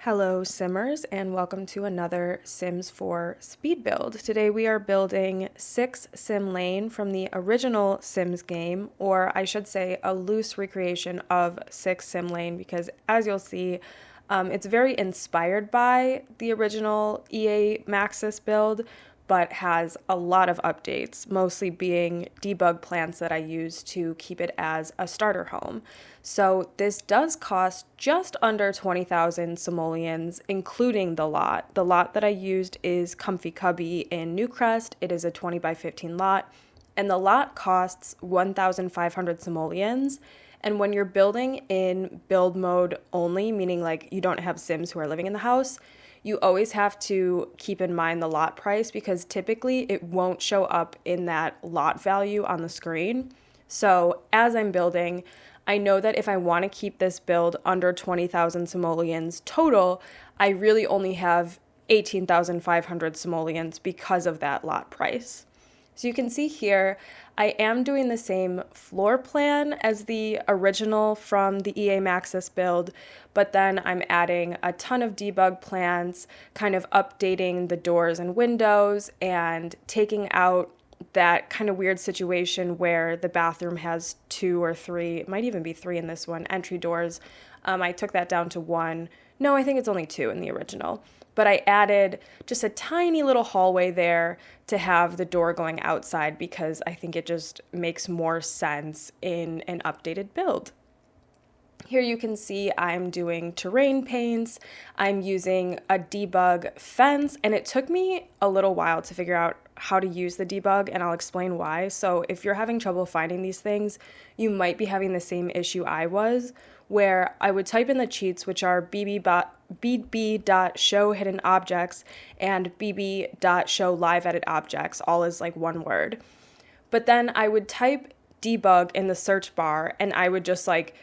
Hello Simmers and welcome to another Sims 4 speed build. Today we are building 6 Sim Lane from the original Sims game, or I should say a loose recreation of 6 Sim Lane, because as you'll see, it's very inspired by the original EA Maxis build, but has a lot of updates, mostly being debug plants that I use to keep it as a starter home. So this does cost just under 20,000 simoleons, including the lot. The lot that I used is Comfy Cubby in Newcrest. It is a 20 by 15 lot, and the lot costs 1,500 simoleons. And when you're building in build mode only, meaning like you don't have Sims who are living in the house, you always have to keep in mind the lot price, because typically it won't show up in that lot value on the screen. So as I'm building, I know that if I want to keep this build under 20,000 simoleons total, I really only have 18,500 simoleons because of that lot price. So you can see here, I am doing the same floor plan as the original from the EA Maxis build, but then I'm adding a ton of debug plans, kind of updating the doors and windows, and taking out that kind of weird situation where the bathroom has 2 or 3, it might even be 3 in this one, entry doors. I took that down to 1. No, I think it's only 2 in the original. But I added just a tiny little hallway there to have the door going outside, because I think it just makes more sense in an updated build. Here you can see I'm doing terrain paints, I'm using a debug fence, and it took me a little while to figure out how to use the debug, and I'll explain why. So if you're having trouble finding these things, you might be having the same issue I was, where I would type in the cheats, which are bb.show hidden objects and bb.show live edit objects, all as like one word. But then I would type debug in the search bar, and I would just like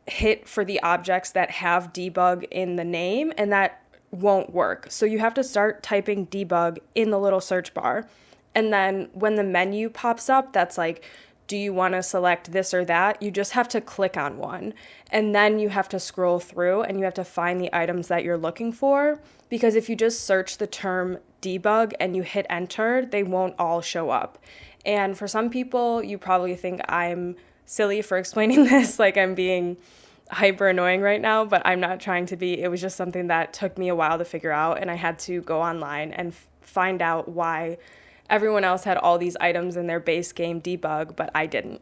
hit for the objects that have debug in the name, and that won't work. So you have to start typing debug in the little search bar. And then when the menu pops up, that's like, do you want to select this or that? You just have to click on one, and then you have to scroll through and you have to find the items that you're looking for, because if you just search the term debug and you hit enter, they won't all show up. And for some people, you probably think I'm silly for explaining this, like I'm being hyper annoying right now, but I'm not trying to be. It was just something that took me a while to figure out, and I had to go online and find out why everyone else had all these items in their base game debug, but I didn't.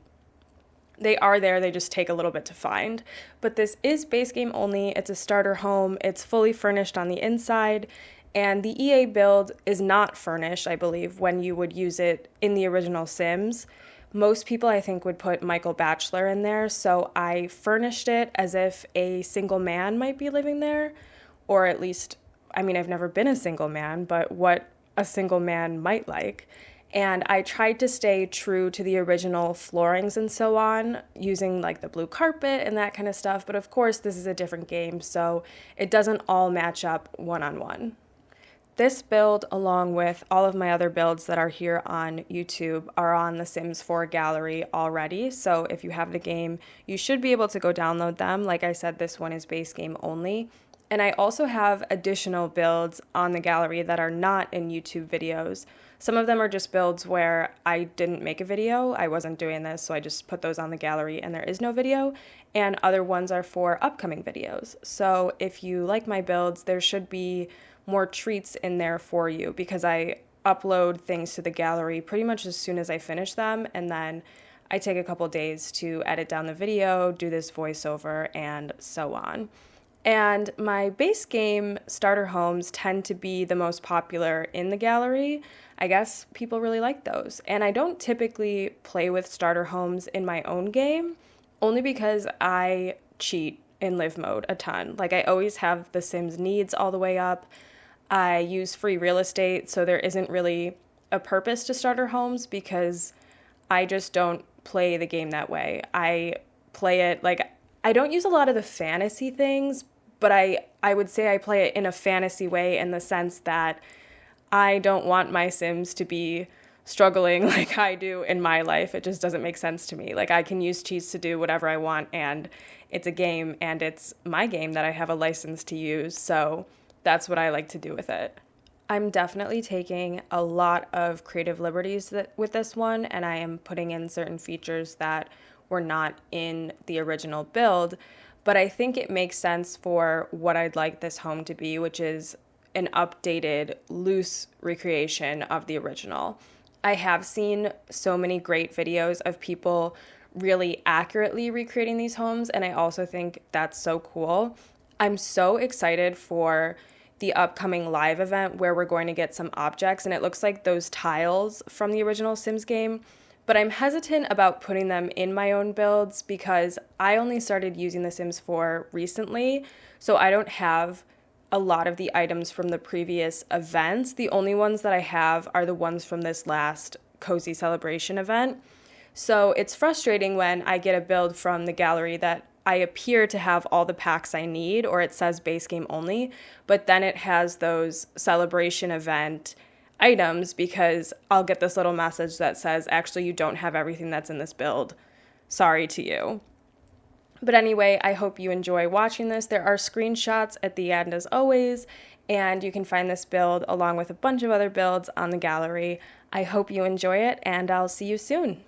They are there, they just take a little bit to find. But this is base game only, it's a starter home, it's fully furnished on the inside, and the EA build is not furnished, I believe, when you would use it in the original Sims. Most people, I think, would put Michael Bachelor in there, so I furnished it as if a single man might be living there, or at least, I mean, I've never been a single man, but what a single man might like. And I tried to stay true to the original floorings and so on, using like the blue carpet and that kind of stuff, but of course this is a different game, so it doesn't all match up one-on-one. This build, along with all of my other builds that are here on YouTube, are on the Sims 4 gallery already. So if you have the game, you should be able to go download them. Like I said, this one is base game only. And I also have additional builds on the gallery that are not in YouTube videos. Some of them are just builds where I didn't make a video. I wasn't doing this, so I just put those on the gallery and there is no video. And other ones are for upcoming videos. So if you like my builds, there should be more treats in there for you, because I upload things to the gallery pretty much as soon as I finish them, and then I take a couple days to edit down the video, do this voiceover, and so on. And my base game starter homes tend to be the most popular in the gallery. I guess people really like those. And I don't typically play with starter homes in my own game, only because I cheat in live mode a ton. Like, I always have the Sims needs all the way up. I use free real estate, so there isn't really a purpose to starter homes, because I just don't play the game that way. I play it like, I don't use a lot of the fantasy things, but I would say I play it in a fantasy way, in the sense that I don't want my Sims to be struggling like I do in my life. It just doesn't make sense to me. Like, I can use cheats to do whatever I want, and it's a game, and it's my game that I have a license to use. So that's what I like to do with it. I'm definitely taking a lot of creative liberties with this one, and I am putting in certain features that were not in the original build, but I think it makes sense for what I'd like this home to be, which is an updated, loose recreation of the original. I have seen so many great videos of people really accurately recreating these homes, and I also think that's so cool. I'm so excited for the upcoming live event where we're going to get some objects, and it looks like those tiles from the original Sims game, but I'm hesitant about putting them in my own builds because I only started using The Sims 4 recently, so I don't have a lot of the items from the previous events. The only ones that I have are the ones from this last Cozy Celebration event. So it's frustrating when I get a build from the gallery that I appear to have all the packs I need, or it says base game only, but then it has those celebration event items because I'll get this little message that says, actually, you don't have everything that's in this build. Sorry to you. But anyway, I hope you enjoy watching this. There are screenshots at the end as always, and you can find this build along with a bunch of other builds on the gallery. I hope you enjoy it, and I'll see you soon.